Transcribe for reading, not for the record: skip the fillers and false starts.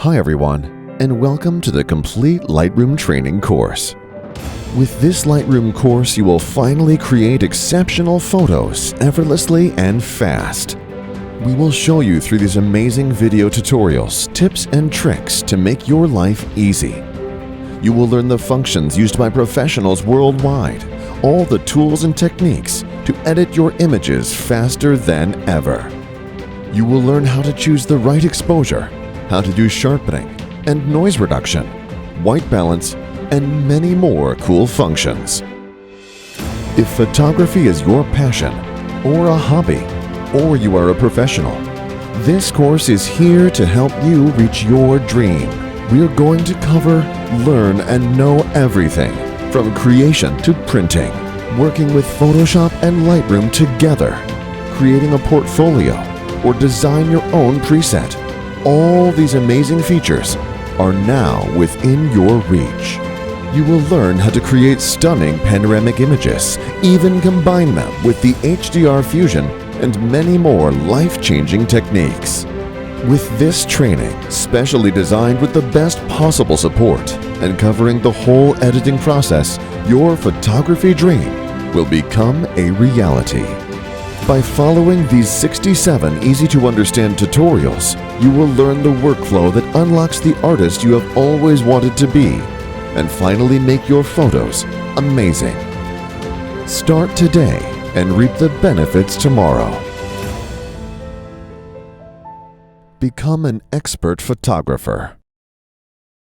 Hi everyone, and welcome to the Complete Lightroom Training course. With this Lightroom course, you will finally create exceptional photos effortlessly and fast. We will show you through these amazing video tutorials, tips and tricks to make your life easy. You will learn the functions used by professionals worldwide, all the tools and techniques to edit your images faster than ever. You will learn how to choose the right exposure, how to do sharpening and noise reduction, white balance, and many more cool functions. If photography is your passion, or a hobby, or you are a professional, this course is here to help you reach your dream. We are going to cover, learn, and know everything from creation to printing, working with Photoshop and Lightroom together, creating a portfolio, or design your own preset. All these amazing features are now within your reach. You will learn how to create stunning panoramic images, even combine them with the HDR Fusion and many more life-changing techniques. With this training, specially designed with the best possible support and covering the whole editing process, your photography dream will become a reality. By following these 67 easy-to-understand tutorials, you will learn the workflow that unlocks the artist you have always wanted to be and finally make your photos amazing. Start today and reap the benefits tomorrow. Become an expert photographer.